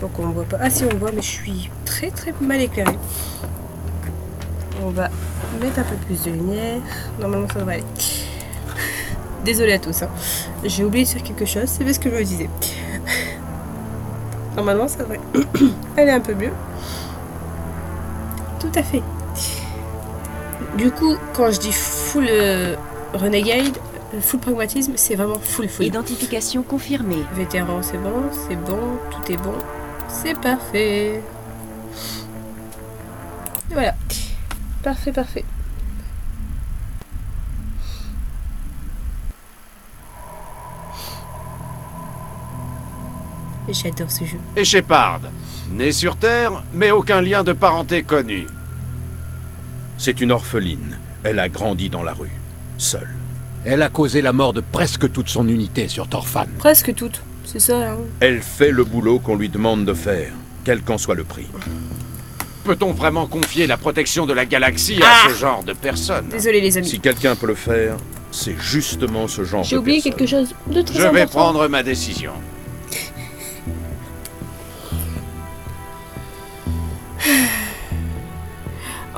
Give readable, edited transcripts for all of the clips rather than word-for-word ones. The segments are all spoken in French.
Pourquoi on voit pas? Ah si, on voit, mais je suis très mal éclairée. On va mettre un peu plus de lumière. Normalement, ça devrait aller. Désolée à tous, hein. J'ai oublié de faire quelque chose, c'est parce que je me disais. Normalement, ça devrait aller un peu mieux. Tout à fait. Du coup, quand je dis full renegade, full pragmatisme, c'est vraiment full. Identification confirmée. Vétéran, c'est bon, tout est bon, c'est parfait. Et voilà. Parfait. J'adore ce jeu. Et Shepard, née sur Terre, mais aucun lien de parenté connu. C'est une orpheline. Elle a grandi dans la rue, seule. Elle a causé la mort de presque toute son unité sur Torfan. Presque toutes, c'est ça, hein. Elle fait le boulot qu'on lui demande de faire, quel qu'en soit le prix. Peut-on vraiment confier la protection de la galaxie à ce genre de personnes? Désolé les amis. Si quelqu'un peut le faire, c'est justement ce genre de J'ai oublié personne. quelque chose de très Je important. vais prendre ma décision.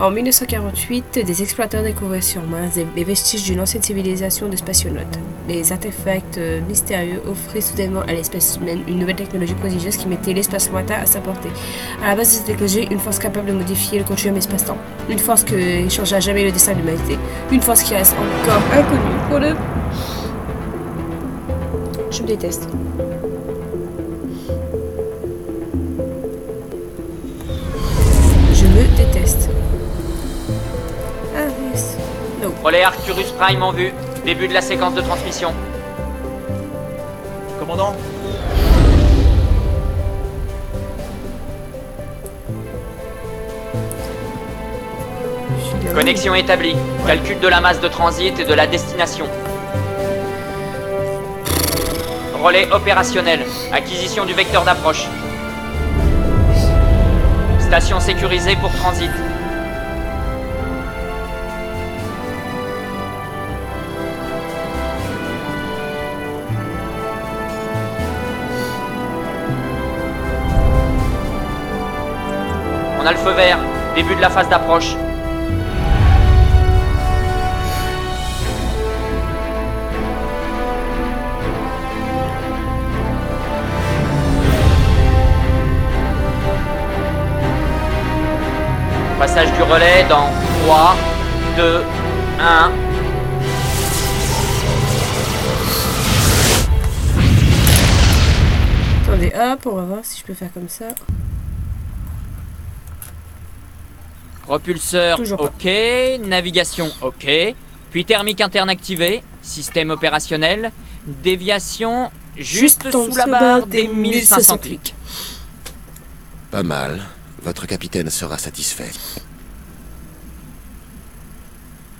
En 1948, des explorateurs découvrirent sur Mars les vestiges d'une ancienne civilisation de spationautes. Les artefacts mystérieux offraient soudainement à l'espèce humaine une nouvelle technologie prodigieuse qui mettait l'espace lointain à sa portée. À la base de cette technologie, une force capable de modifier le continuum espace-temps. Une force qui changera jamais le destin de l'humanité. Une force qui reste encore inconnue pour le... Je me déteste. Je me déteste. Ah, yes. No. Relais Arcturus Prime en vue. Début de la séquence de transmission. Commandant? Connexion établie. Calcul de la masse de transit et de la destination. Relais opérationnel. Acquisition du vecteur d'approche. Station sécurisée pour transit. On a le feu vert. Début de la phase d'approche. Passage du relais dans 3, 2, 1. Attendez, hop, on va voir si je peux faire comme ça. Propulseur, Toujours pas. ok. Navigation, ok. Puis thermique interne activée. Système opérationnel. Déviation, juste sous la barre des 1500 clics. Pas mal. Votre capitaine sera satisfait.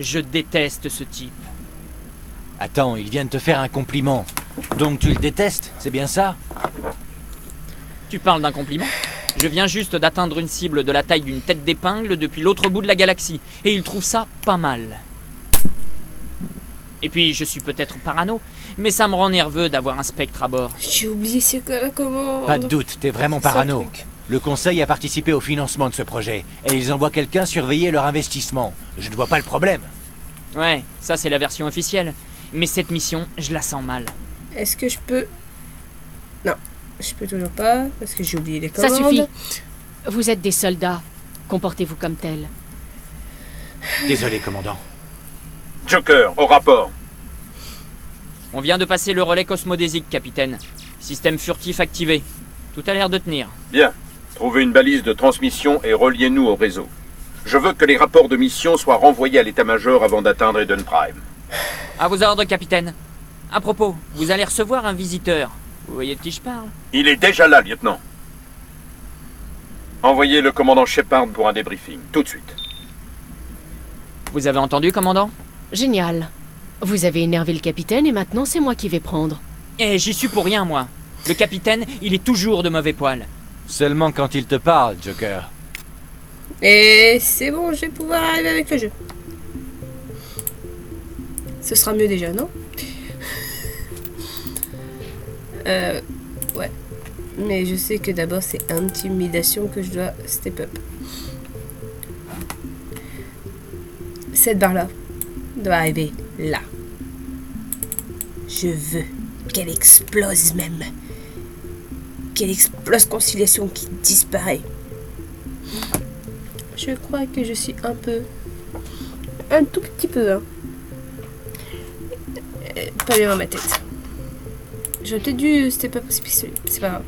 Je déteste ce type. Attends, il vient de te faire un compliment. Donc tu le détestes, c'est bien ça? Tu parles d'un compliment? Je viens juste d'atteindre une cible de la taille d'une tête d'épingle depuis l'autre bout de la galaxie. Et il trouve ça pas mal. Et puis, je suis peut-être parano, mais ça me rend nerveux d'avoir un spectre à bord. J'ai oublié ce que la commande. Pas de doute, t'es vraiment parano. Le conseil a participé au financement de ce projet, et ils envoient quelqu'un surveiller leur investissement. Je ne vois pas le problème. Ouais, ça c'est la version officielle. Mais cette mission, je la sens mal. Est-ce que je peux... Non, je peux toujours pas, parce que j'ai oublié les Ça commandes. suffit. Vous êtes des soldats. Comportez-vous comme tels. Désolé, commandant. Joker, au rapport. On vient de passer le relais cosmodésique, capitaine. Système furtif activé. Tout a l'air de tenir. Bien. Trouvez une balise de transmission et reliez-nous au réseau. Je veux que les rapports de mission soient renvoyés à l'état-major avant d'atteindre Eden Prime. À vos ordres, capitaine. À propos, vous allez recevoir un visiteur. Vous voyez de qui je parle? Il est déjà là, lieutenant. Envoyez le commandant Shepard pour un débriefing, tout de suite. Vous avez entendu, commandant? Génial. Vous avez énervé le capitaine et maintenant c'est moi qui vais prendre. Eh, j'y suis pour rien, moi. Le capitaine, il est toujours de mauvais poil. Seulement quand il te parle, Joker. Et c'est bon, je vais pouvoir arriver avec le jeu. Ce sera mieux déjà, non? Ouais. Mais je sais que d'abord c'est intimidation que je dois step up. Cette barre-là doit arriver là. Je veux qu'elle explose même. Qu'elle explose conciliation qui disparaît. Je crois que je suis un tout petit peu, hein. Pas bien dans ma tête. J'aurais peut-être dû step up aussi, c'est pas grave.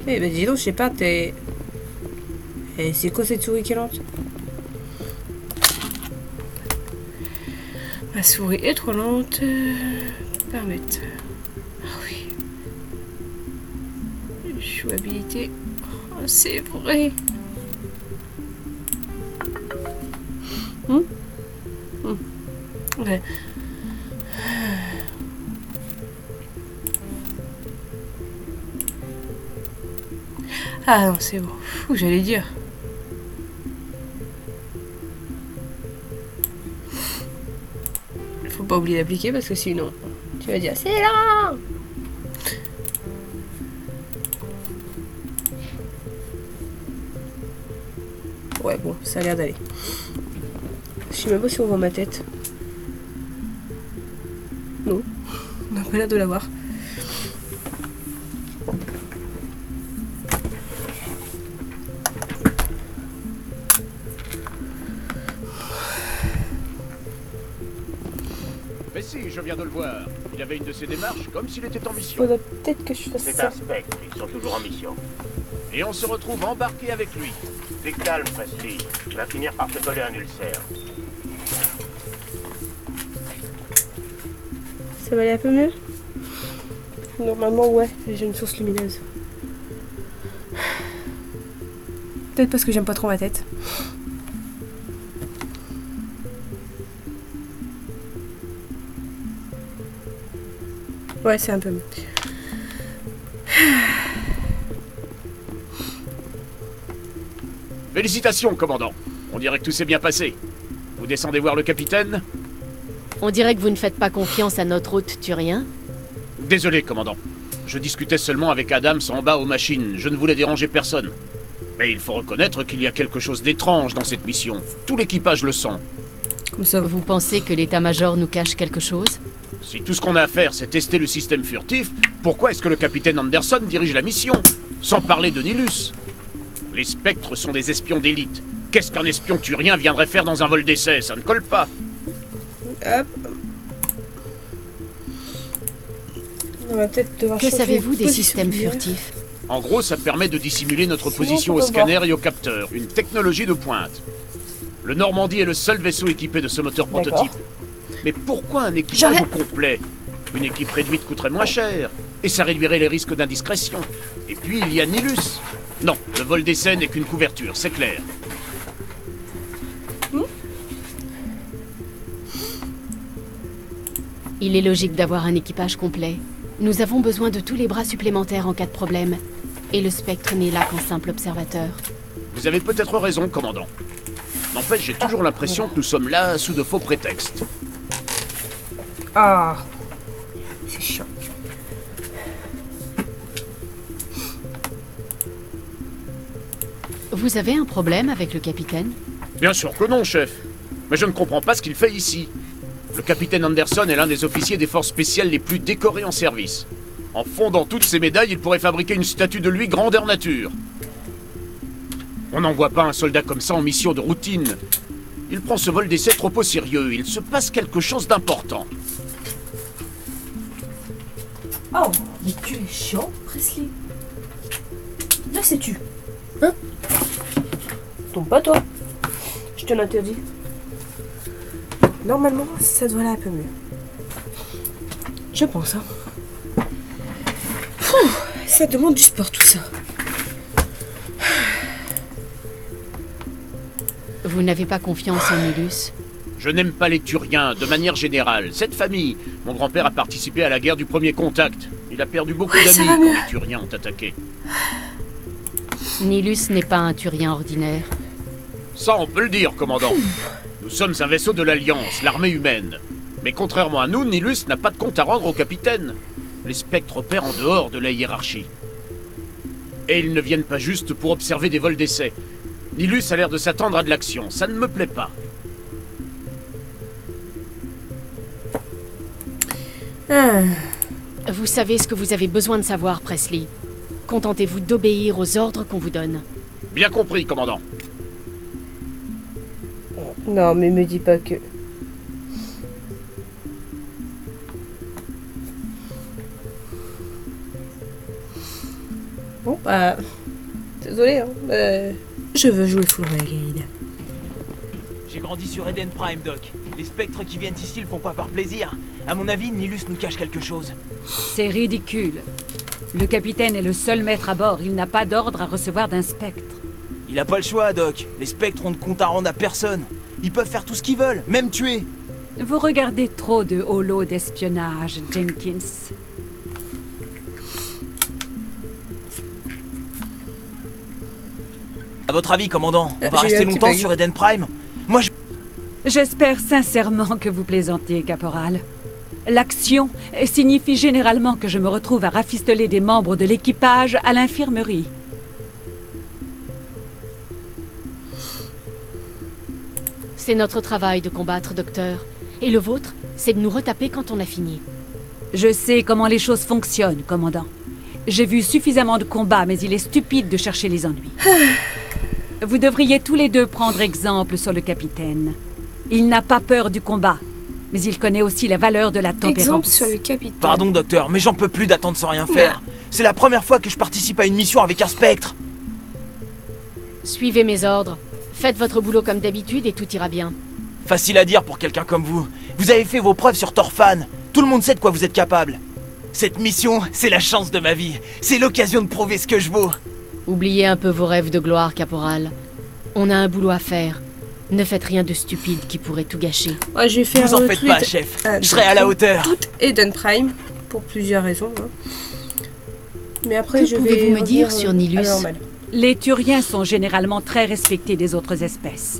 Eh ben dis donc, je sais pas, t'es... Eh, c'est quoi cette souris qui est lente? Ma souris est trop lente. Permettre. Ah oui. Jouabilité. Oh, c'est vrai. Ouais. Ah non, c'est bon. Fou, j'allais dire. Faut pas oublier d'appliquer parce que sinon, tu vas dire c'est là. Ouais, bon, ça a l'air d'aller. Je sais même pas si on voit ma tête. Non, on n'a pas l'air de l'avoir. Mais si, je viens de le voir. Il avait une de ses démarches comme s'il était en mission. Faudrait peut-être que je fasse C'est ça. un spectre, ils sont toujours en mission. Et on se retrouve embarqué avec lui. Fais calme, Presley. Tu vas finir par te coller un ulcère. Ça va aller un peu mieux? Normalement, ouais, j'ai une source lumineuse. Peut-être parce que j'aime pas trop ma tête. Ouais, c'est un peu mieux. Félicitations, commandant. On dirait que tout s'est bien passé. Vous descendez voir le capitaine? On dirait que vous ne faites pas confiance à notre hôte turien. Désolé, commandant. Je discutais seulement avec Adams en bas aux machines. Je ne voulais déranger personne. Mais il faut reconnaître qu'il y a quelque chose d'étrange dans cette mission. Tout l'équipage le sent. Comme ça. Vous pensez que l'état-major nous cache quelque chose? Si tout ce qu'on a à faire, c'est tester le système furtif, pourquoi est-ce que le capitaine Anderson dirige la mission? Sans parler de Nilus. Les spectres sont des espions d'élite. Qu'est-ce qu'un espion turien viendrait faire dans un vol d'essai? Ça ne colle pas. Hop. On va peut-être devoir Que changer savez-vous des position systèmes lumière. furtifs? En gros, ça permet de dissimuler notre C'est position bon, au on peut scanner voir. et au capteur. Une technologie de pointe. Le Normandie est le seul vaisseau équipé de ce moteur D'accord. prototype. Mais pourquoi un équipage J'aurais- au complet? Une équipe réduite coûterait moins cher. Et ça réduirait les risques d'indiscrétion. Et puis, il y a Nilus. Non, le vol d'essai n'est qu'une couverture, c'est clair. Il est logique d'avoir un équipage complet. Nous avons besoin de tous les bras supplémentaires en cas de problème. Et le spectre n'est là qu'en simple observateur. Vous avez peut-être raison, commandant. N'empêche, j'ai toujours l'impression que nous sommes là sous de faux prétextes. Ah, c'est chiant. Vous avez un problème avec le capitaine? Bien sûr que non, chef. Mais je ne comprends pas ce qu'il fait ici. Le capitaine Anderson est l'un des officiers des forces spéciales les plus décorés en service. En fondant toutes ces médailles, il pourrait fabriquer une statue de lui grandeur nature. On n'envoie pas un soldat comme ça en mission de routine. Il prend ce vol d'essai trop au sérieux. Il se passe quelque chose d'important. Oh, mais tu es chiant, Presley. Là, c'est tu. Hein? Tombe pas, toi. Je te l'interdis. Normalement, ça doit aller un peu mieux. Je pense, hein. Ouh, ça demande du sport, tout ça. Vous n'avez pas confiance en Nilus? Je n'aime pas les Turiens, de manière générale. Cette famille, mon grand-père a participé à la guerre du premier contact. Il a perdu beaucoup Ouais, ça d'amis va quand mieux. les Turiens ont attaqué. Nilus n'est pas un turien ordinaire. Ça, on peut le dire, commandant. Nous sommes un vaisseau de l'Alliance, l'armée humaine. Mais contrairement à nous, Nilus n'a pas de compte à rendre au capitaine. Les spectres opèrent en dehors de la hiérarchie. Et ils ne viennent pas juste pour observer des vols d'essai. Nilus a l'air de s'attendre à de l'action, ça ne me plaît pas. Vous savez ce que vous avez besoin de savoir, Presley. Contentez-vous d'obéir aux ordres qu'on vous donne. Bien compris, commandant. Non, mais me dis pas que... Bon, bah... Désolé, hein. Je veux jouer full renegade. J'ai grandi sur Eden Prime, Doc. Les spectres qui viennent ici le font pas par plaisir. À mon avis, Nilus nous cache quelque chose. C'est ridicule. Le capitaine est le seul maître à bord. Il n'a pas d'ordre à recevoir d'un spectre. Il a pas le choix, Doc. Les spectres ont de compte à rendre à personne. Ils peuvent faire tout ce qu'ils veulent, même tuer. Vous regardez trop de holos d'espionnage, Jenkins. À votre avis, commandant, on va rester longtemps sur Eden Prime? Moi, J'espère sincèrement que vous plaisantez, caporal. L'action signifie généralement que je me retrouve à rafistoler des membres de l'équipage à l'infirmerie. C'est notre travail de combattre, docteur. Et le vôtre, c'est de nous retaper quand on a fini. Je sais comment les choses fonctionnent, commandant. J'ai vu suffisamment de combats, mais il est stupide de chercher les ennuis. Vous devriez tous les deux prendre exemple sur le capitaine. Il n'a pas peur du combat, mais il connaît aussi la valeur de la tempérance. Exemple sur le capitaine. pardon, docteur, mais j'en peux plus d'attendre sans rien faire. C'est la première fois que je participe à une mission avec un spectre. Suivez mes ordres. Faites votre boulot comme d'habitude et tout ira bien. Facile à dire pour quelqu'un comme vous. Vous avez fait vos preuves sur Torfan. Tout le monde sait de quoi vous êtes capable. Cette mission, c'est la chance de ma vie. C'est l'occasion de prouver ce que je vaux. Oubliez un peu vos rêves de gloire, caporal. On a un boulot à faire. Ne faites rien de stupide qui pourrait tout gâcher. Ouais, je vais faire Vous en faites pas, chef. Je serai à la hauteur. Tout Eden Prime, pour plusieurs raisons. Hein. Mais après, Que pouvez-vous me dire sur Nilus? Les Turiens sont généralement très respectés des autres espèces.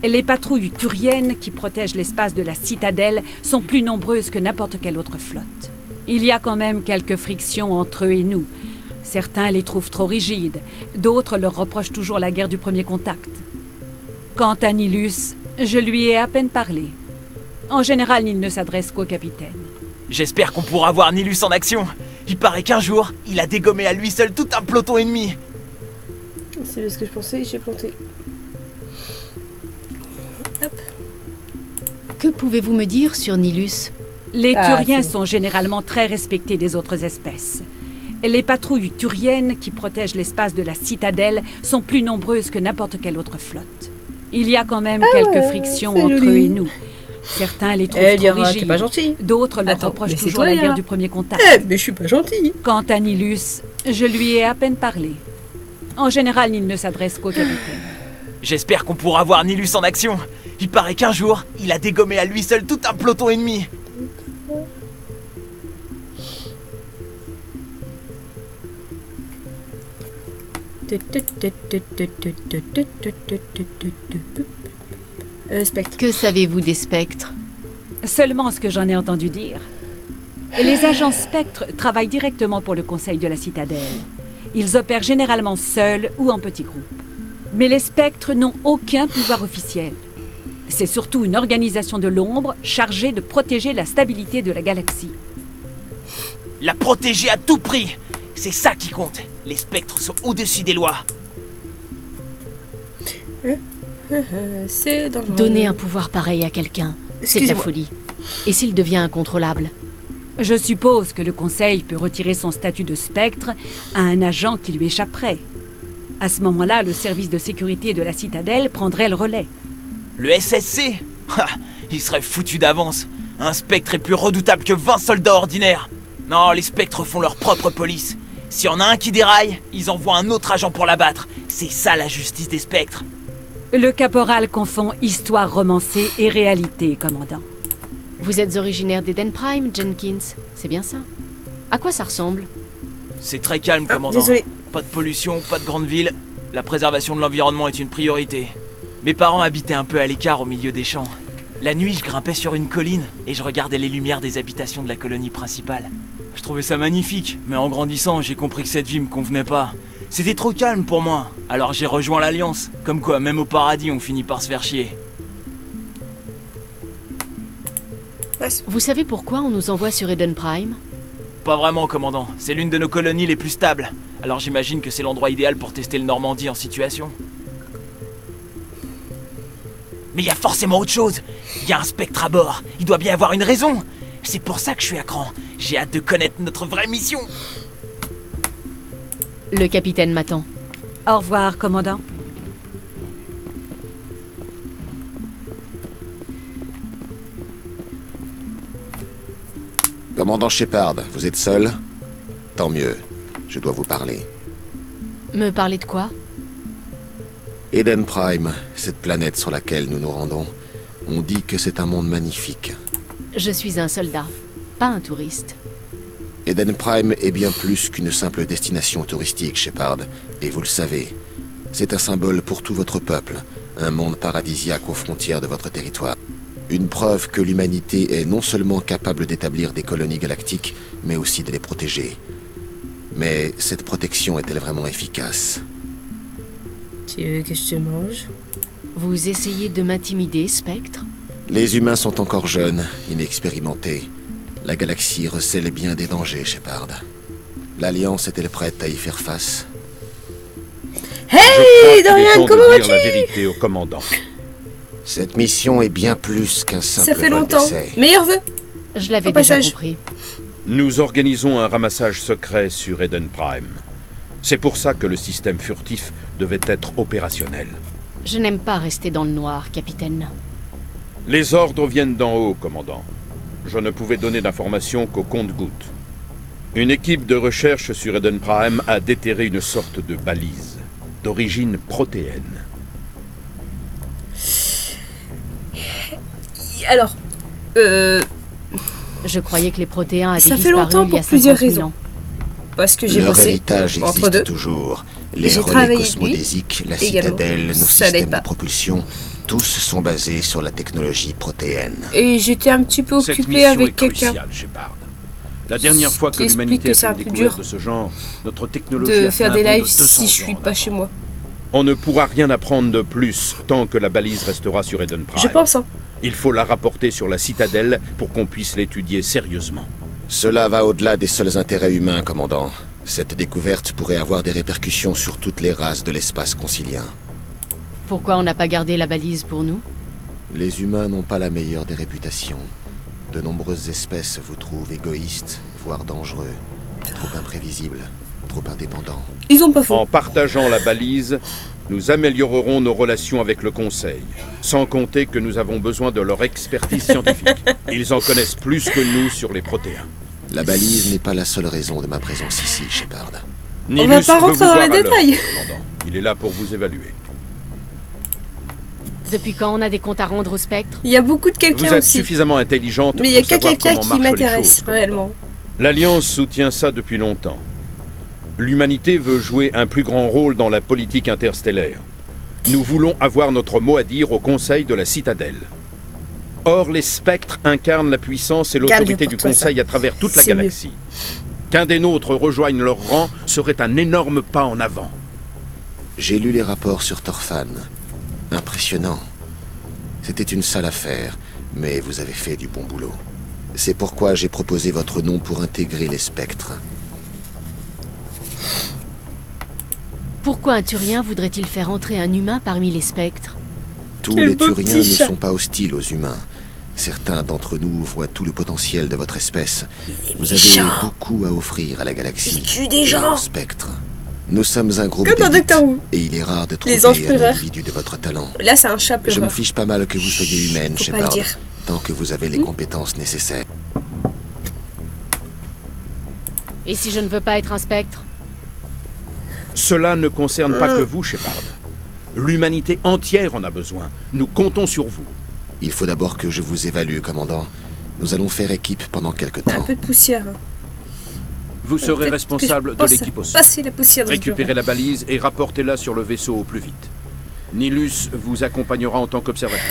Les patrouilles turiennes qui protègent l'espace de la citadelle sont plus nombreuses que n'importe quelle autre flotte. Il y a quand même quelques frictions entre eux et nous. Certains les trouvent trop rigides, d'autres leur reprochent toujours la guerre du premier contact. Quant à Nilus, je lui ai à peine parlé. En général, il ne s'adresse qu'au capitaine. J'espère qu'on pourra voir Nilus en action. Il paraît qu'un jour, il a dégommé à lui seul tout un peloton ennemi. C'est ce que je pensais, j'ai planté. Hop. Que pouvez-vous me dire sur Nilus? Les Turiens sont généralement très respectés des autres espèces. Les patrouilles turiennes qui protègent l'espace de la citadelle sont plus nombreuses que n'importe quelle autre flotte. Il y a quand même quelques frictions entre eux et nous. Certains les trouvent trop rigides, d'autres leur reprochent toujours la guerre du premier contact. Mais je suis pas gentil. Quant à Nilus, je lui ai à peine parlé. En général, il ne s'adresse qu'au capitaine. J'espère qu'on pourra voir Nilus en action. Il paraît qu'un jour, il a dégommé à lui seul tout un peloton ennemi. Spectre. Que savez-vous des spectres? Seulement ce que j'en ai entendu dire. Les agents spectres travaillent directement pour le conseil de la citadelle. Ils opèrent généralement seuls ou en petits groupes. Mais les spectres n'ont aucun pouvoir officiel. C'est surtout une organisation de l'ombre chargée de protéger la stabilité de la galaxie. La protéger à tout prix. C'est ça qui compte. Les spectres sont au-dessus des lois. C'est dangereux. Donner un pouvoir pareil à quelqu'un, c'est de la folie. Et s'il devient incontrôlable? Je suppose que le Conseil peut retirer son statut de spectre à un agent qui lui échapperait. À ce moment-là, le service de sécurité de la citadelle prendrait le relais. Le SSC? Il serait foutu d'avance. Un spectre est plus redoutable que 20 soldats ordinaires. Non, les spectres font leur propre police. S'il y en a un qui déraille, ils envoient un autre agent pour l'abattre. C'est ça la justice des spectres. Le caporal confond histoire romancée et réalité, commandant. Vous êtes originaire d'Eden Prime, Jenkins, c'est bien ça? À quoi ça ressemble? C'est très calme, commandant. Désolé. Pas de pollution, pas de grande ville. La préservation de l'environnement est une priorité. Mes parents habitaient un peu à l'écart au milieu des champs. La nuit, je grimpais sur une colline et je regardais les lumières des habitations de la colonie principale. Je trouvais ça magnifique, mais en grandissant, j'ai compris que cette vie me convenait pas. C'était trop calme pour moi, alors j'ai rejoint l'Alliance. Comme quoi, même au paradis, on finit par se faire chier. Vous savez pourquoi on nous envoie sur Eden Prime? Pas vraiment, commandant. C'est l'une de nos colonies les plus stables. Alors j'imagine que c'est l'endroit idéal pour tester le Normandie en situation. Mais il y a forcément autre chose. Il y a un spectre à bord. Il doit bien y avoir une raison. C'est pour ça que je suis à cran. J'ai hâte de connaître notre vraie mission. Le capitaine m'attend. Au revoir, commandant. Commandant Shepard, vous êtes seul? Tant mieux. Je dois vous parler. Me parler de quoi? Eden Prime, cette planète sur laquelle nous nous rendons, on dit que c'est un monde magnifique. Je suis un soldat, pas un touriste. Eden Prime est bien plus qu'une simple destination touristique, Shepard, et vous le savez. C'est un symbole pour tout votre peuple, un monde paradisiaque aux frontières de votre territoire. Une preuve que l'humanité est non seulement capable d'établir des colonies galactiques, mais aussi de les protéger. Mais cette protection est-elle vraiment efficace? Tu veux que je te mange? Vous essayez de m'intimider, Spectre? Les humains sont encore jeunes, inexpérimentés. La galaxie recèle bien des dangers, Shepard. L'Alliance est-elle prête à y faire face? Hey, Dorian, comment vas-tu? La vérité au commandant. Cette mission est bien plus qu'un simple Ça fait vol longtemps. d'essai. Meilleur vœu. Je l'avais Au déjà passage. compris. Nous organisons un ramassage secret sur Eden Prime. C'est pour ça que le système furtif devait être opérationnel. Je n'aime pas rester dans le noir, capitaine. Les ordres viennent d'en haut, commandant. Je ne pouvais donner d'informations qu'au compte-gouttes. Une équipe de recherche sur Eden Prime a déterré une sorte de balise, d'origine protéenne. Alors, Je croyais que les protéins avaient ça fait disparu longtemps il y a pour plusieurs 50 000 raisons. ans. Parce que j'ai Leur bossé héritage entre existe deux. toujours. Les J'ai relais travaillé cosmodésiques, la également. citadelle, nos Ça systèmes n'aide pas. de propulsion, tous sont basés sur la technologie protéenne. Et j'étais un petit peu Cette occupée mission avec est quelqu'un cruciale, Shepard. La dernière fois que qui explique l'humanité que a c'est fait un une peu découverte dur de ce genre, notre technologie de a faire fait des un bond lives de 200 si je suis ans pas en chez avant. moi. On ne pourra rien apprendre de plus tant que la balise restera sur Eden Prime. Je pense, hein. Il faut la rapporter sur la citadelle pour qu'on puisse l'étudier sérieusement. Cela va au-delà des seuls intérêts humains, commandant. Cette découverte pourrait avoir des répercussions sur toutes les races de l'espace concilien. Pourquoi on n'a pas gardé la balise pour nous? Les humains n'ont pas la meilleure des réputations. De nombreuses espèces vous trouvent égoïstes, voire dangereux. Trop imprévisibles, trop indépendants. Ils ont pas faux. En partageant la balise, nous améliorerons nos relations avec le Conseil. Sans compter que nous avons besoin de leur expertise scientifique. Ils en connaissent plus que nous sur les protéins. La balise n'est pas la seule raison de ma présence ici, Shepard. Nilus va pas veut rentrer vous dans voir les à l'heure, détails. commandant. Il est là pour vous évaluer. Depuis quand on a des comptes à rendre au Spectre? Il y a beaucoup de Vous quelqu'un êtes aussi. suffisamment intelligente Mais il y a pour que savoir quelqu'un comment qui marchent les m'intéresse choses, réellement. L'Alliance soutient ça depuis longtemps. L'humanité veut jouer un plus grand rôle dans la politique interstellaire. Nous voulons avoir notre mot à dire au Conseil de la Citadelle. Or, les spectres incarnent la puissance et l'autorité du Conseil à travers toute la C'est mieux. galaxie. Qu'un des nôtres rejoigne leur rang serait un énorme pas en avant. J'ai lu les rapports sur Torfan. Impressionnant. C'était une sale affaire, mais vous avez fait du bon boulot. C'est pourquoi j'ai proposé votre nom pour intégrer les spectres. Pourquoi un Turien voudrait-il faire entrer un humain parmi les spectres? Tous Quel les beau Turiens petit ne chat. sont pas hostiles aux humains. Certains d'entre nous voient tout le potentiel de votre espèce. Vous avez méchant. beaucoup à offrir à la galaxie. Il tue des et gens. aux spectres. Nous sommes un groupe Comme dans d'élite, Doctor Who. et il est rare de Les trouver anges un pleureurs. individu de votre talent. Là, c'est un chat Je me pleureur. fiche pas mal que vous soyez humaine, Faut pas le Shepard, dire. tant que vous avez les compétences nécessaires. Et si je ne veux pas être un spectre? Cela ne concerne pas que vous, Shepard. L'humanité entière en a besoin. Nous comptons sur vous. Il faut d'abord que je vous évalue, commandant. Nous allons faire équipe pendant quelque Un temps. peu de poussière. hein. Vous serez Peut-être responsable que je de pense l'équipe au sol. passer la poussière dans ce Récupérez bureau. la balise et rapportez-la sur le vaisseau au plus vite. Nilus vous accompagnera en tant qu'observateur.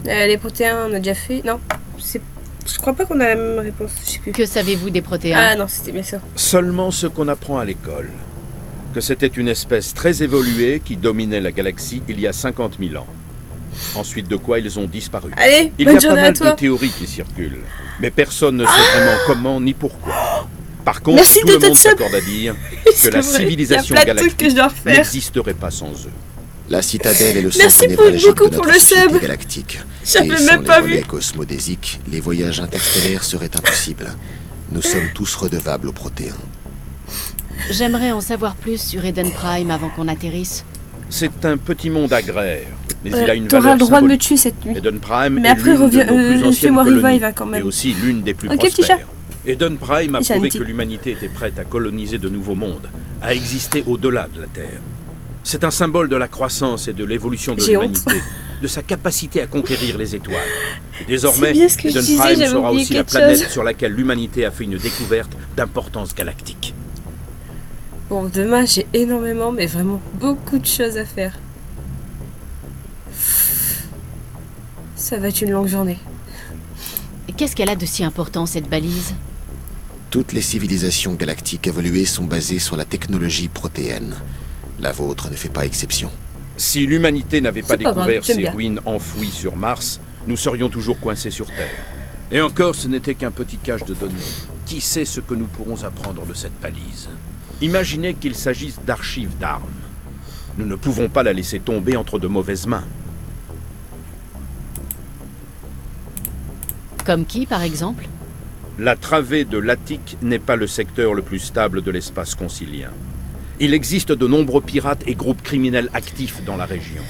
Les protéins, on a déjà fait. Non, c'est Je crois pas qu'on a la même réponse, je sais plus. Que savez-vous des protéins? Ah non, c'était bien ça. Seulement ce qu'on apprend à l'école. Que c'était une espèce très évoluée qui dominait la galaxie il y a 50 000 ans. Ensuite de quoi ils ont disparu. Allez, il y a bonne pas journée à mal toi. de théories qui circulent, mais personne ne sait vraiment comment ni pourquoi. Par contre, Merci tout de le monde te sub. s'accorde à dire que la civilisation Il y a plein de trucs que je dois galactique refaire. n'existerait pas sans eux. La citadelle est le Merci centre névralgique beaucoup de pour notre le société sub. galactique. J'avais Et même sans pas les vu. relais cosmodésiques, les voyages interstellaires seraient impossibles. Nous sommes tous redevables aux protéins. J'aimerais en savoir plus sur Eden Prime avant qu'on atterrisse. C'est un petit monde agraire, mais il a une T'auras valeur le droit de me symbolique. tuer cette nuit. Eden Prime Mais est après, l'une de reviens, nos plus anciennes fais-moi colonies, revive hein, quand même. et aussi l'une des plus Ok, petit prospères. chat. Eden Prime a J'ai un prouvé petit. que l'humanité était prête à coloniser de nouveaux mondes, à exister au-delà de la Terre. C'est un symbole de la croissance et de l'évolution de J'ai honte. l'humanité, de sa capacité à conquérir les étoiles. Et désormais, C'est bien ce que je Eden disais, Prime j'avais sera oublié aussi la quelque planète chose. sur laquelle l'humanité a fait une découverte d'importance galactique. Bon, demain, j'ai énormément, mais vraiment beaucoup de choses à faire. Ça va être une longue journée. Qu'est-ce qu'elle a de si important, cette balise? Toutes les civilisations galactiques évoluées sont basées sur la technologie protéenne. La vôtre ne fait pas exception. Si l'humanité n'avait pas C'est pas grave, découvert j'aime ces bien. ruines enfouies sur Mars, nous serions toujours coincés sur Terre. Et encore, ce n'était qu'un petit cache de données. Qui sait ce que nous pourrons apprendre de cette balise? Imaginez qu'il s'agisse d'archives d'armes. Nous ne pouvons pas la laisser tomber entre de mauvaises mains. Comme qui, par exemple? La travée de l'Attique n'est pas le secteur le plus stable de l'espace concilien. Il existe de nombreux pirates et groupes criminels actifs dans la région.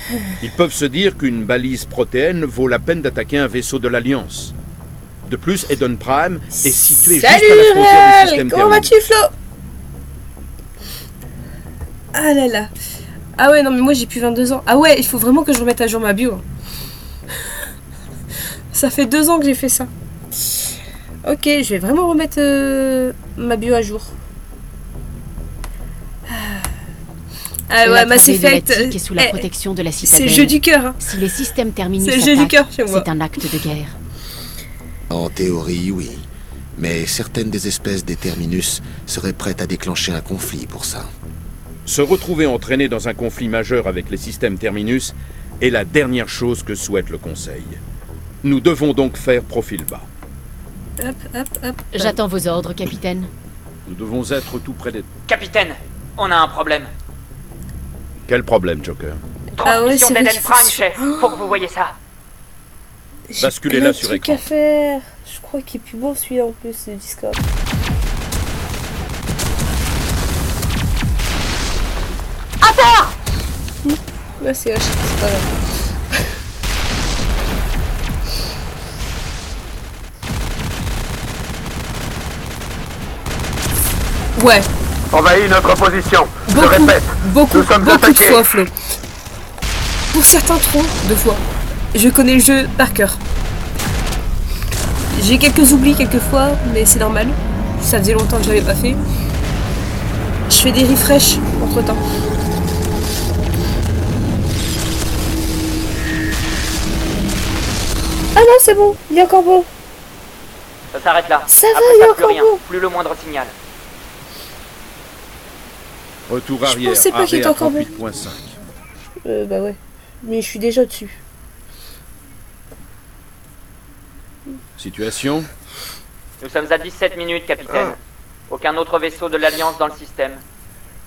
Ils peuvent se dire qu'une balise protéenne vaut la peine d'attaquer un vaisseau de l'Alliance. De plus, Eden Prime est situé juste à la Salut frontière du Réal, système comment thermique. vas-tu Flo? Ah là là. Ah ouais, non mais moi j'ai plus 22 ans. Ah ouais, il faut vraiment que je remette à jour ma bio. Ça fait 2 ans que j'ai fait ça. Ok, je vais vraiment remettre ma bio à jour. Ah La ouais, Mass travée de Effect. l'Attique est sous la eh, protection de la c'est citadelle. le jeu du cœur. Hein. Si les systèmes terminus C'est le jeu du s'attaquent, cœur chez moi. c'est un acte de guerre. En théorie, oui. Mais certaines des espèces des terminus seraient prêtes à déclencher un conflit pour ça. Se retrouver entraîné dans un conflit majeur avec les systèmes terminus est la dernière chose que souhaite le Conseil. Nous devons donc faire profil bas. Hop, hop, hop. J'attends vos ordres, capitaine. Nous devons être tout près des... Capitaine, on a un problème. Quel problème, Joker? Ah ouais, Transmission c'est vrai d'Eden qu'il faut Prime, se- chef. Faut que vous voyez ça. J'ai Basculez-la plein de sur trucs écran. à faire. Je crois qu'il est plus beau celui-là en plus, le Discord. À terre! Ouais, c'est vache, c'est pas grave. Ouais, Envahis notre position. Je beaucoup, répète, beaucoup, nous sommes beaucoup de attaqués. fois, Flo. Pour certains, trop de fois. Je connais le jeu par cœur. J'ai quelques oublis quelquefois, mais c'est normal. Ça faisait longtemps que je l'avais pas fait. Je fais des refresh entre temps. Ah non, c'est bon, il y a encore beau. Ça s'arrête là. Ça va, Après, il y a plus encore rien. beau. Plus le moindre signal. Retour Je arrière, pensais pas qu'il arrêt était à encore bon. 38.5. Bah ouais. Mais je suis déjà dessus. Situation? Nous sommes à 17 minutes, capitaine. Aucun autre vaisseau de l'Alliance dans le système.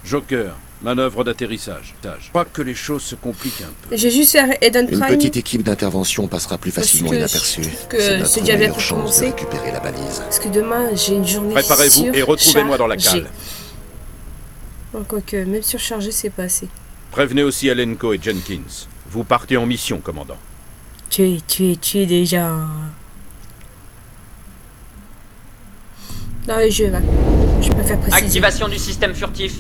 Joker, manœuvre d'atterrissage. Je crois que les choses se compliquent un peu. J'ai juste fait Eden Une Prime. petite équipe d'intervention passera plus facilement que inaperçue. je trouve que C'est c'est notre déjà bien meilleure pour chance de commencer. récupérer la balise. Parce que demain, j'ai une journée Préparez-vous et retrouvez-moi dans la surchargée. cale. Bon, quoique, même surchargé, c'est pas assez. Prévenez aussi Alenko et Jenkins. Vous partez en mission, commandant. Tu es déjà. Non, je vais. Je préfère préciser. Activation du système furtif.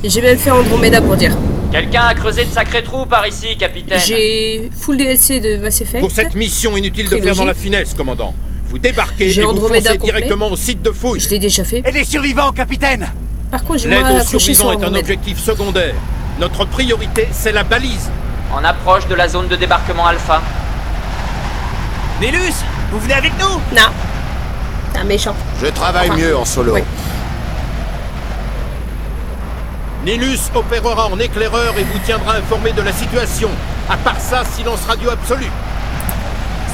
J'ai même fait Andromeda pour dire. Quelqu'un a creusé de sacrés trous par ici, capitaine. J'ai full DLC de Mass Effect. Pour cette mission, inutile de faire Trilogie. dans la finesse, commandant. Vous débarquez J'ai et vous Andromeda foncez complet. directement au site de fouille. Je l'ai déjà fait. Et les survivants, capitaine! Par contre, j'ai L'aide moins aux accroché sur survivants est un Andromeda. objectif secondaire. Notre priorité, c'est la balise. En approche de la zone de débarquement Alpha. Nélus, vous venez avec nous? Non. C'est un méchant. Je travaille mieux en solo. Oui. Nélus opérera en éclaireur et vous tiendra informé de la situation. À part ça, silence radio absolu.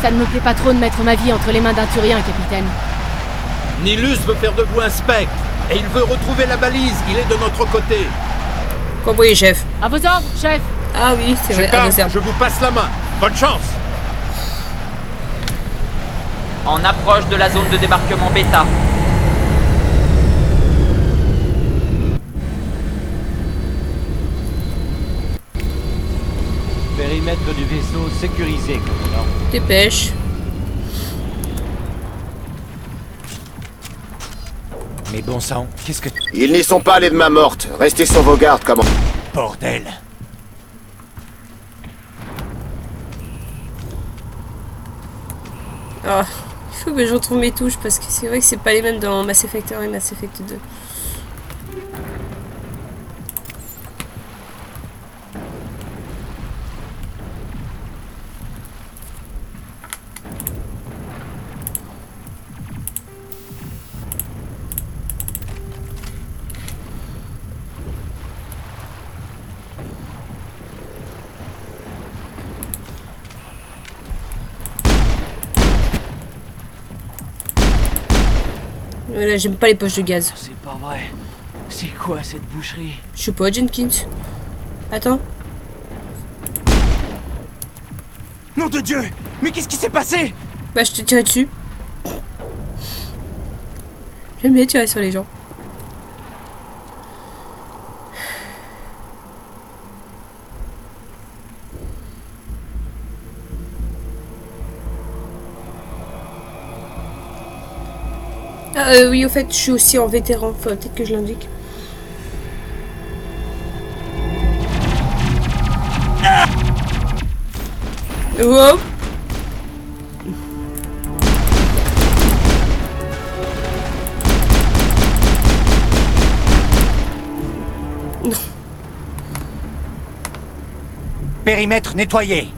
Ça ne me plaît pas trop de mettre ma vie entre les mains d'un Turien, capitaine. Nélus veut faire de vous un spectre. Et il veut retrouver la balise. Il est de notre côté. Compris, chef. À vos ordres, chef. Ah oui, c'est vrai. Shepard, je vous passe la main. Bonne chance. En approche de la zone de débarquement bêta. Périmètre du vaisseau sécurisé, commandant. Dépêche. Mais bon sang, qu'est-ce que... Ils n'y sont pas les de main morte. Restez sur vos gardes, comment... Bordel! Ah, il faut que je retrouve mes touches parce que c'est vrai que c'est pas les mêmes dans Mass Effect 1 et Mass Effect 2. Voilà, j'aime pas les poches de gaz. C'est pas vrai. C'est quoi cette boucherie? Je sais pas, Jenkins. Attends. Nom de Dieu! Mais qu'est-ce qui s'est passé? Bah, je te tirais dessus. J'aime bien tirer sur les gens. Ah oui, au fait, je suis aussi en vétéran. Faut peut-être que je l'indique. Wow. Non. Périmètre nettoyé.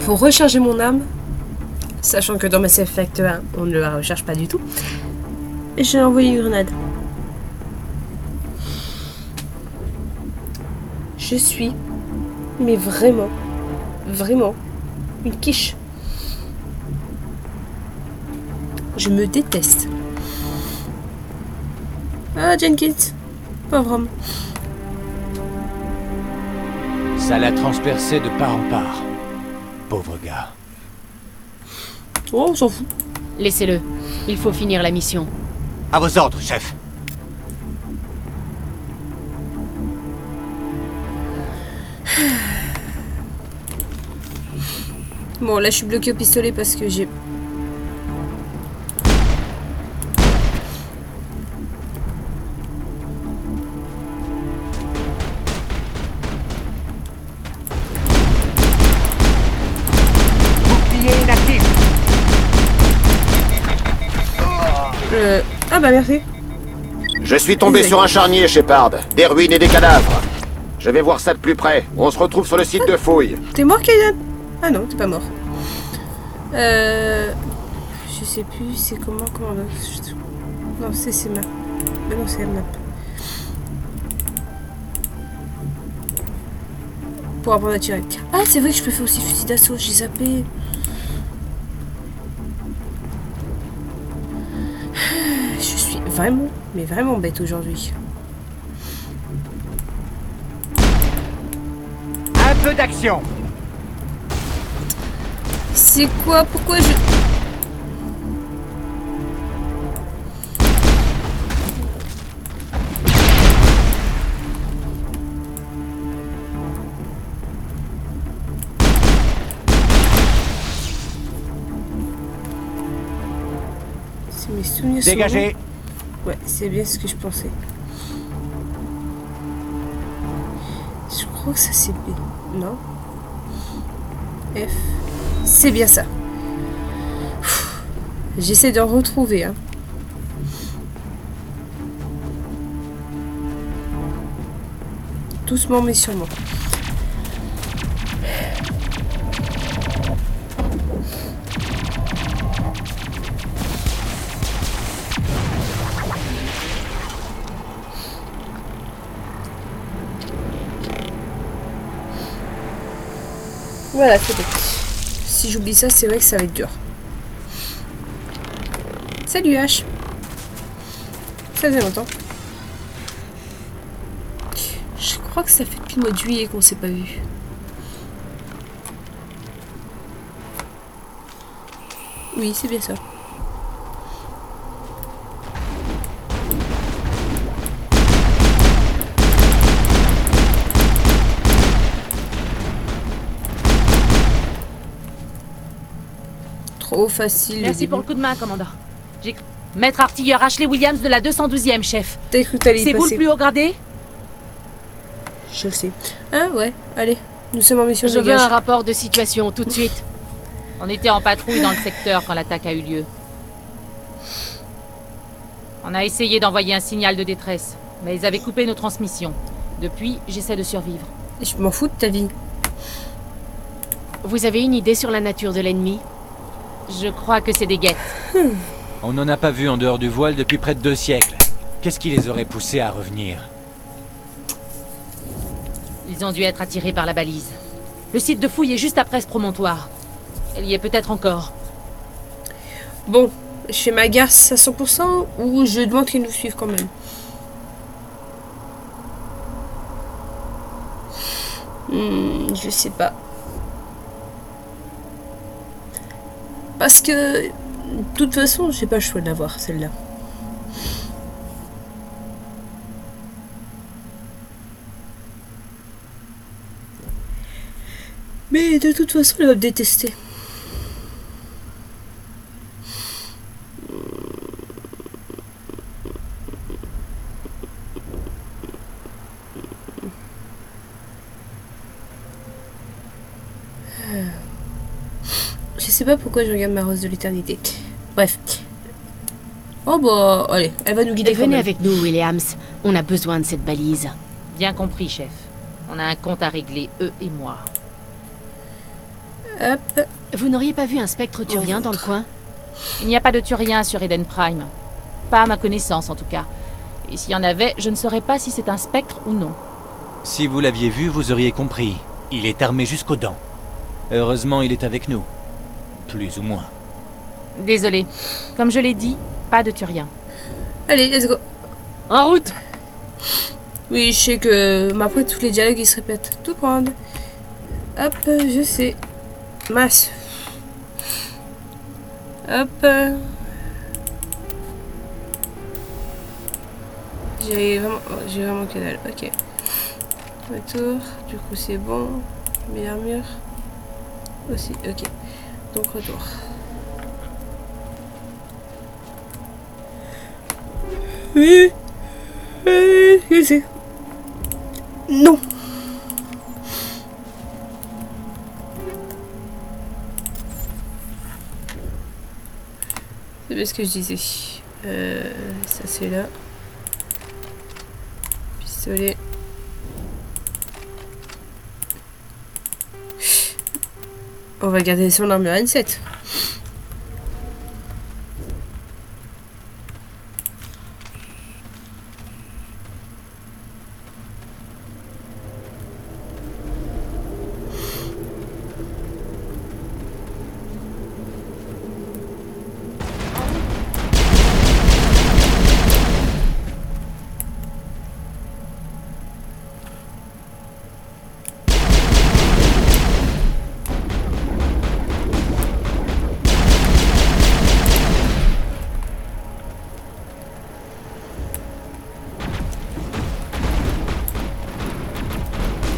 Pour recharger mon âme, sachant que dans Mass Effect 1, on ne la recharge pas du tout, j'ai envoyé une grenade. Je suis, mais vraiment, vraiment, une quiche. Je me déteste. Ah, Jenkins, pauvre homme. Ça l'a transpercé de part en part. Pauvre gars. Oh, on s'en fout. Laissez-le. Il faut finir la mission. À vos ordres, chef. Bon, là, je suis bloqué au pistolet parce que j'ai... Ah bah merci. Je suis tombé sur un charnier, Shepard. Des ruines et des cadavres. Je vais voir ça de plus près. On se retrouve sur le site de fouille. T'es mort, Kaiden? Ah non, t'es pas mort. Je sais plus, c'est comment Non, c'est map. Mais non, c'est la map. Pour apprendre à tirer. Ah, c'est vrai que je peux faire aussi fusil d'assaut, j'ai zappé. Je suis vraiment, mais vraiment bête aujourd'hui. Un peu d'action. C'est quoi? Pourquoi je... C'est mes souvenirs. Dégagez. Ouais, c'est bien ce que je pensais. Je crois que ça c'est B. Non? F. C'est bien ça. J'essaie d'en retrouver. Hein. doucement mais sûrement. Voilà, c'est bon. Si j'oublie ça, c'est vrai que ça va être dur. Salut H. Ça faisait longtemps. Je crois que ça fait depuis le mois de juillet qu'on s'est pas vu. Oui, c'est bien ça. Trop facile. Merci pour le coup de main, commandant. Maître artilleur Ashley Williams de la 212e, chef. T'as cru que t'allais y C'est vous passer. le plus haut gradé? Je le sais. Ah ouais, allez. Nous sommes en mission de Je veux dégage. un rapport de situation tout de suite. On était en patrouille dans le secteur quand l'attaque a eu lieu. On a essayé d'envoyer un signal de détresse, mais ils avaient coupé nos transmissions. Depuis, j'essaie de survivre. Je m'en fous de ta vie. Vous avez une idée sur la nature de l'ennemi? Je crois que c'est des guettes. On n'en a pas vu en dehors du voile depuis près de 2 siècles. Qu'est-ce qui les aurait poussés à revenir? Ils ont dû être attirés par la balise. Le site de fouille est juste après ce promontoire. Elle y est peut-être encore. Bon, je fais ma garce à 100% ou je demande qu'ils nous suivent quand même. Je sais pas. Parce que, de toute façon, j'ai pas le choix de l'avoir, celle-là. Mais de toute façon, elle va me détester. Je sais pas pourquoi je regarde ma rose de l'éternité. Bref. Oh bah, allez, elle va nous guider. Venez avec nous, Williams. On a besoin de cette balise. Bien compris, chef. On a un compte à régler, eux et moi. Hop. Vous n'auriez pas vu un spectre turien dans le coin? Il n'y a pas de Turien sur Eden Prime. Pas à ma connaissance, en tout cas. Et s'il y en avait, je ne saurais pas si c'est un spectre ou non. Si vous l'aviez vu, vous auriez compris. Il est armé jusqu'aux dents. Heureusement, il est avec nous. Plus ou moins. Désolé. Comme je l'ai dit, pas de Turien. Allez, let's go. En route! Oui, je sais que... Mais après, tous les dialogues, ils se répètent. Tout prendre. Hop, je sais. Masse. Hop. J'ai vraiment que dalle. Ok. Retour. Du coup, c'est bon. Mes armures. Aussi, ok. Donc, retour. Oui. Je sais. Non. C'est bien ce que je disais. Ça c'est là. Pistolet. On va garder son armure N7.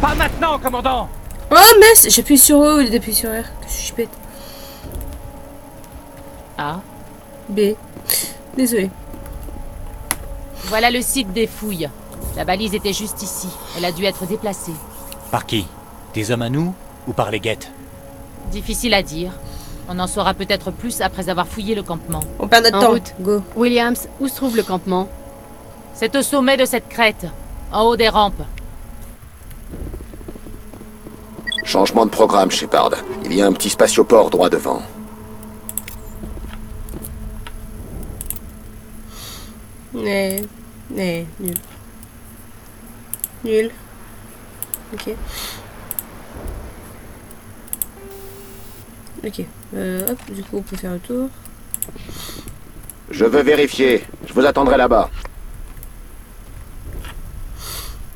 Pas maintenant, commandant! Oh mince, j'appuie sur O au lieu d'appuyer sur R. Que je suis bête. A. B. Désolé. Voilà le site des fouilles. La balise était juste ici. Elle a dû être déplacée. Par qui? Des hommes à nous ou par les guettes? Difficile à dire. On en saura peut-être plus après avoir fouillé le campement. On perd notre En temps. route. Go. Williams, où se trouve le campement? C'est au sommet de cette crête, en haut des rampes. Changement de programme, Shepard. Il y a un petit spatioport droit devant. Nul. Nul. Ok. Ok. Hop, du coup, on peut faire le tour. Je veux vérifier. Je vous attendrai là-bas.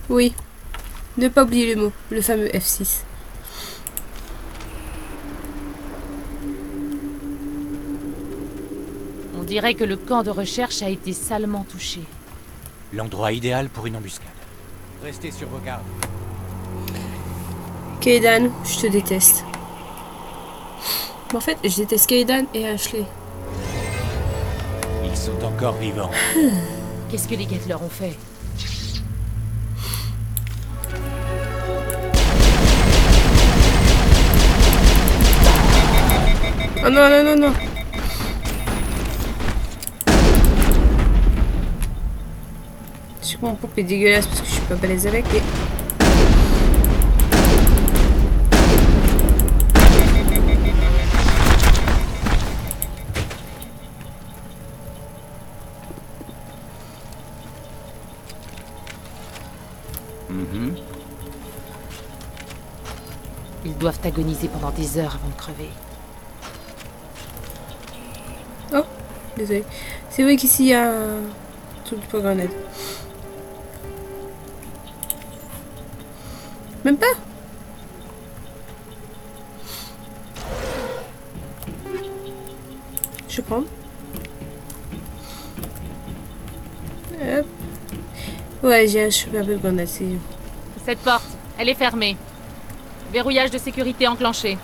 Oui. Ne pas oublier le mot, le fameux F6. On dirait que le camp de recherche a été salement touché. L'endroit idéal pour une embuscade. Restez sur vos gardes. Kaidan, je te déteste. En fait, je déteste Kaidan et Ashley. Ils sont encore vivants. Qu'est-ce que les Gatler ont fait? Oh non, non, non, non. Je sais que mon pompe est dégueulasse parce que je suis pas balèze avec, mais... Ils doivent agoniser pendant des heures avant de crever. Oh, désolé. C'est vrai qu'ici il y a un truc pour grenade. Même pas. Je prends. Hop. Ouais, j'ai chopé un peu de grenade, c'est... Cette porte, elle est fermée. Verrouillage de sécurité enclenché.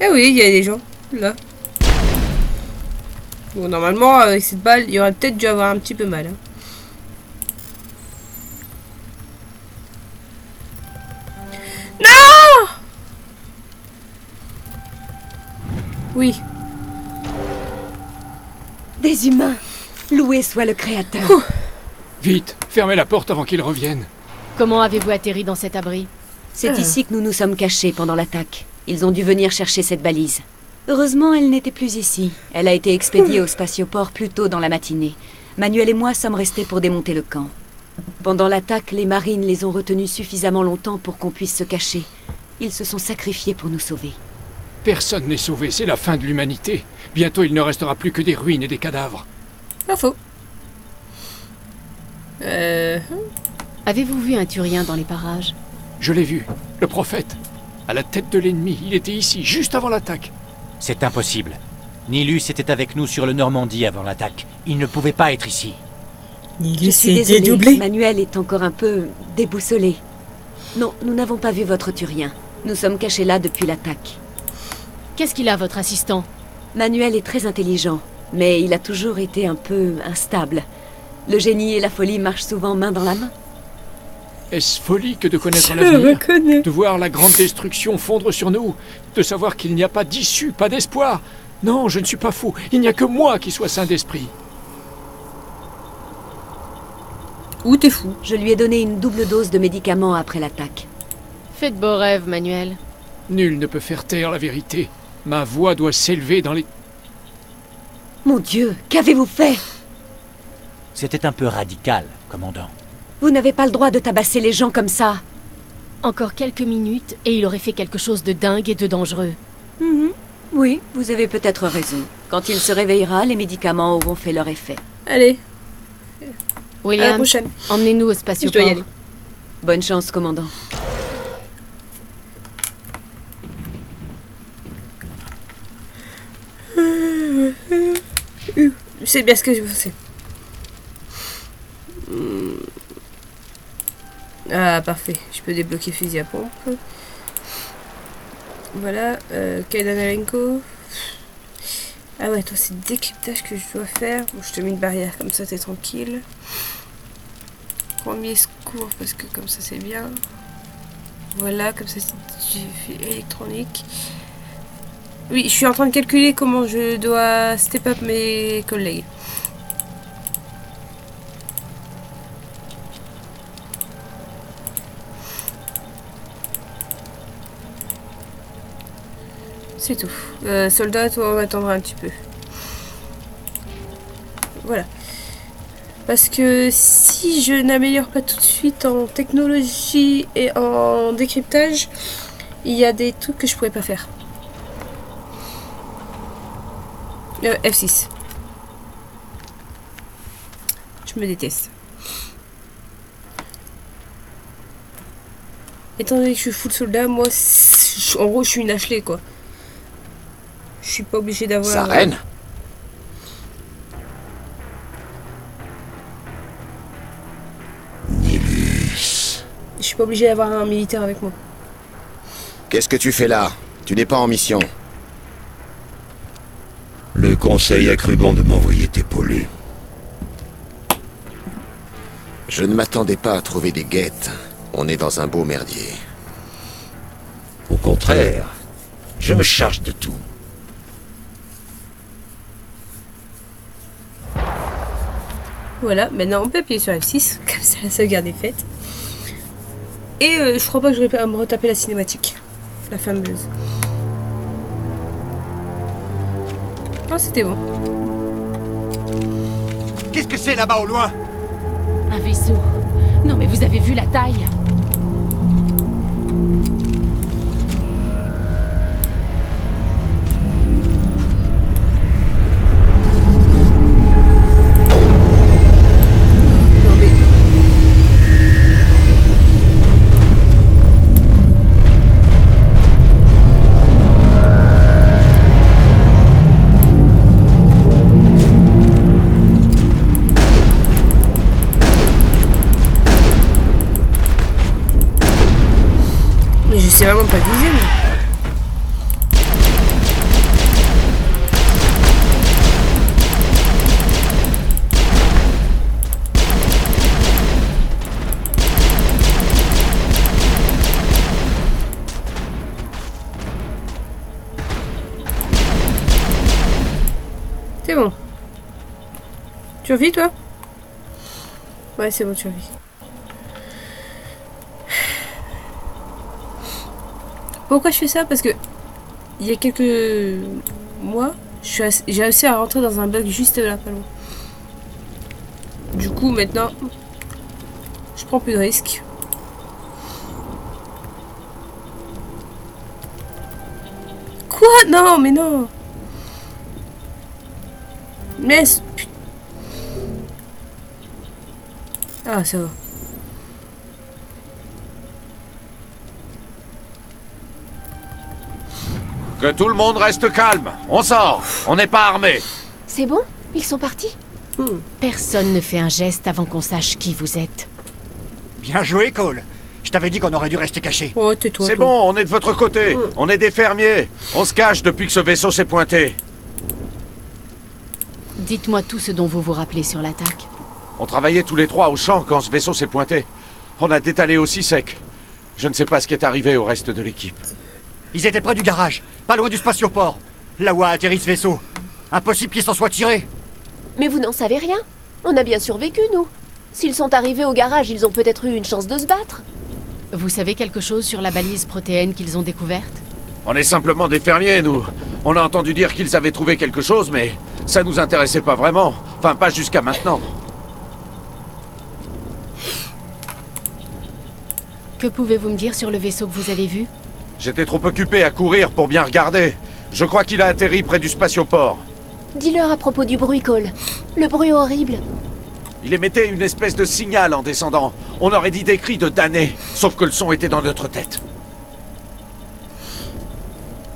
Ah oui, il y a des gens, là. Bon, normalement, avec cette balle, il y aurait peut-être dû avoir un petit peu mal. Hein. Non! Oui. Des humains. Loué soit le Créateur. Ouh. Vite, fermez la porte avant qu'ils reviennent. Comment avez-vous atterri dans cet abri? C'est ici que nous nous sommes cachés pendant l'attaque. Ils ont dû venir chercher cette balise. Heureusement, elle n'était plus ici. Elle a été expédiée au spatioport plus tôt dans la matinée. Manuel et moi sommes restés pour démonter le camp. Pendant l'attaque, les marines les ont retenus suffisamment longtemps pour qu'on puisse se cacher. Ils se sont sacrifiés pour nous sauver. Personne n'est sauvé, c'est la fin de l'humanité. Bientôt, il ne restera plus que des ruines et des cadavres. Pas faux. Avez-vous vu un Turien dans les parages? Je l'ai vu, le prophète. À la tête de l'ennemi, il était ici, juste avant l'attaque. C'est impossible. Nilus était avec nous sur le Normandie avant l'attaque. Il ne pouvait pas être ici. Je suis désolée, Manuel est encore un peu déboussolé. Non, nous n'avons pas vu votre Turien. Nous sommes cachés là depuis l'attaque. Qu'est-ce qu'il a, votre assistant? Manuel est très intelligent, mais il a toujours été un peu instable. Le génie et la folie marchent souvent main dans la main. Est-ce folie que de connaître l'avenir? De voir la grande destruction fondre sur nous? De savoir qu'il n'y a pas d'issue, pas d'espoir? Non, je ne suis pas fou. Il n'y a que moi qui sois saint d'esprit. Ou t'es fou? Je lui ai donné une double dose de médicaments après l'attaque. Faites beaux rêves, Manuel. Nul ne peut faire taire la vérité. Ma voix doit s'élever dans les... Mon Dieu, qu'avez-vous fait? C'était un peu radical, commandant. Vous n'avez pas le droit de tabasser les gens comme ça. Encore quelques minutes et il aurait fait quelque chose de dingue et de dangereux. Oui, vous avez peut-être raison. Quand il se réveillera, les médicaments auront fait leur effet. Allez. William, à la prochaine. Emmenez-nous au spatioport. Je dois y aller. Bonne chance, commandant. C'est bien ce que je sais. Ah, parfait. Je peux débloquer fusil à pompe. Voilà. Kaidan Alenko. Ah ouais, toi, c'est le décryptage que je dois faire. Bon, je te mets une barrière, comme ça, t'es tranquille. Premier secours, parce que comme ça, c'est bien. Voilà, comme ça, j'ai fait électronique. Oui, je suis en train de calculer comment je dois step up mes collègues. C'est tout. Soldat, toi, on attendra un petit peu. Voilà. Parce que si je n'améliore pas tout de suite en technologie et en décryptage, il y a des trucs que je pourrais pas faire. F6. Je me déteste. Étant donné que je suis full soldat, moi, en gros, je suis une Ashley, quoi. Je suis pas obligée d'avoir... Sa reine. Je suis pas obligée d'avoir un militaire avec moi. Qu'est-ce que tu fais là? Tu n'es pas en mission. Le conseil a cru bon de m'envoyer t'épauler. Je ne m'attendais pas à trouver des guettes. On est dans un beau merdier. Au contraire, je me charge de tout. Voilà, maintenant on peut appuyer sur F6, comme ça la sauvegarde est faite. Et je crois pas que je vais me retaper la cinématique. La fameuse. Oh, c'était bon. Qu'est-ce que c'est là-bas au loin? Un vaisseau. Non mais vous avez vu la taille? C'est vraiment pas visé, C'est bon. Tu revis, toi? Ouais, c'est bon, tu revis. Pourquoi je fais ça? Parce que il y a quelques mois, j'ai réussi à rentrer dans un bug juste là, pas loin. Du coup, maintenant, je prends plus de risques. Quoi? Non, mais non. Mais... Ah, ça va. Que tout le monde reste calme. On sort. On n'est pas armé. C'est bon? Ils sont partis? Personne ne fait un geste avant qu'on sache qui vous êtes. Bien joué, Cole. Je t'avais dit qu'on aurait dû rester caché. Oh, tais-toi. C'est bon, on est de votre côté. On est des fermiers. On se cache depuis que ce vaisseau s'est pointé. Dites-moi tout ce dont vous vous rappelez sur l'attaque. On travaillait tous les trois au champ quand ce vaisseau s'est pointé. On a détalé aussi sec. Je ne sais pas ce qui est arrivé au reste de l'équipe. Ils étaient près du garage, pas loin du spatioport. Là où a atterri ce vaisseau. Impossible qu'ils s'en soient tirés. Mais vous n'en savez rien. On a bien survécu, nous. S'ils sont arrivés au garage, ils ont peut-être eu une chance de se battre. Vous savez quelque chose sur la balise protéenne qu'ils ont découverte? On est simplement des fermiers, nous. On a entendu dire qu'ils avaient trouvé quelque chose, mais ça nous intéressait pas vraiment. Enfin, pas jusqu'à maintenant. Que pouvez-vous me dire sur le vaisseau que vous avez vu? J'étais trop occupé à courir pour bien regarder. Je crois qu'il a atterri près du spatioport. Dis-leur à propos du bruit, Cole. Le bruit horrible. Il émettait une espèce de signal en descendant. On aurait dit des cris de damnés, sauf que le son était dans notre tête.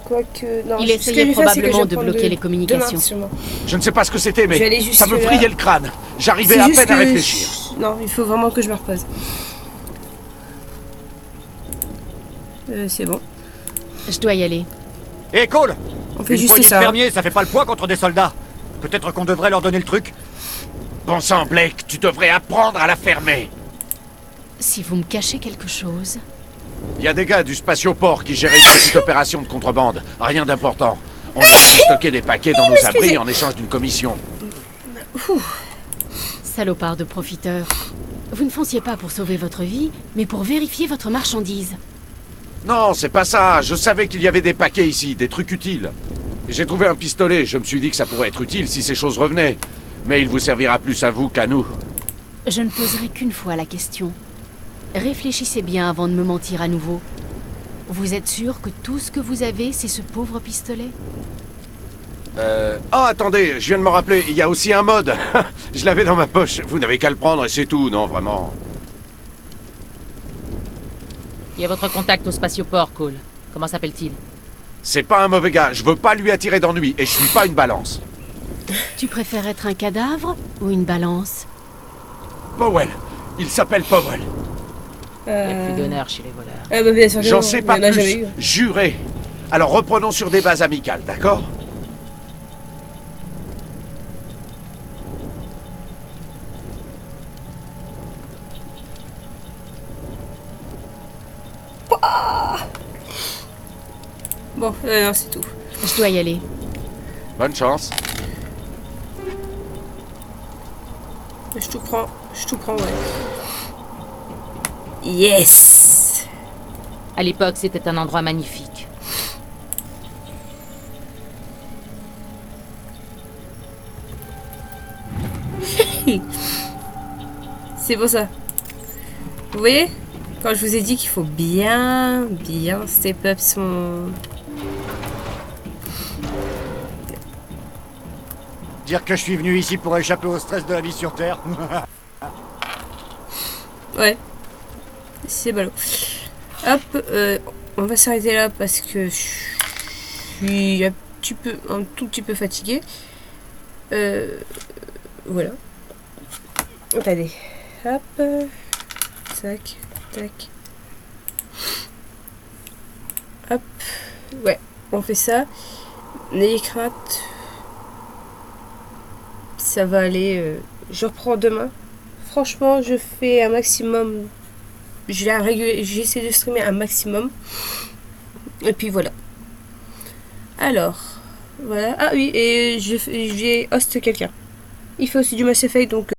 Quoique... Non, il essayait probablement de bloquer les communications. Je ne sais pas ce que c'était, mais ça me là. vrillait le crâne. J'arrivais à peine à réfléchir. Non, il faut vraiment que je me repose. C'est bon. Je dois y aller. Hé, Cole! On fait une juste poignée ça. de fermiers, ça fait pas le poids contre des soldats. Peut-être qu'on devrait leur donner le truc. Bon sang, Blake, tu devrais apprendre à la fermer. Si vous me cachez quelque chose... Il y a des gars du spatioport qui géraient une petite opération de contrebande. Rien d'important. On leur a stocké des paquets dans nos abris en échange d'une commission. Salopard de profiteurs. Vous ne fonciez pas pour sauver votre vie, mais pour vérifier votre marchandise. Non, c'est pas ça. Je savais qu'il y avait des paquets ici, des trucs utiles. J'ai trouvé un pistolet. Je me suis dit que ça pourrait être utile si ces choses revenaient. Mais il vous servira plus à vous qu'à nous. Je ne poserai qu'une fois la question. Réfléchissez bien avant de me mentir à nouveau. Vous êtes sûr que tout ce que vous avez, c'est ce pauvre pistolet? Oh, attendez, je viens de me rappeler, il y a aussi un mode. Je l'avais dans ma poche. Vous n'avez qu'à le prendre et c'est tout, non, vraiment. Il y a votre contact au spatioport, Cole. Comment s'appelle-t-il? C'est pas un mauvais gars. Je veux pas lui attirer d'ennui et je suis pas une balance. Tu préfères être un cadavre ou une balance? Powell. Il s'appelle Powell. Il n'y a plus d'honneur chez les voleurs. Bah, bien sûr que J'en non, sais il pas y en a plus. jamais eu. Juré. Alors reprenons sur des bases amicales, d'accord? Bon, non, c'est tout. Je dois y aller. Bonne chance. Je tout prends, ouais. Yes! À l'époque, c'était un endroit magnifique. C'est beau ça. Vous voyez? Quand je vous ai dit qu'il faut bien step up son... Dire que je suis venu ici pour échapper au stress de la vie sur Terre. Ouais. C'est ballot. Hop, on va s'arrêter là parce que je suis un tout petit peu fatiguée. Voilà. Attendez. Hop. Tac, tac. Hop. Ouais, on fait ça. N'ayez crainte. Ça va aller. Je reprends demain. Franchement, je fais un maximum. J'essaie de streamer un maximum. Et puis voilà. Alors. Voilà. Ah oui, et j'ai host quelqu'un. Il fait aussi du Mass Effect, donc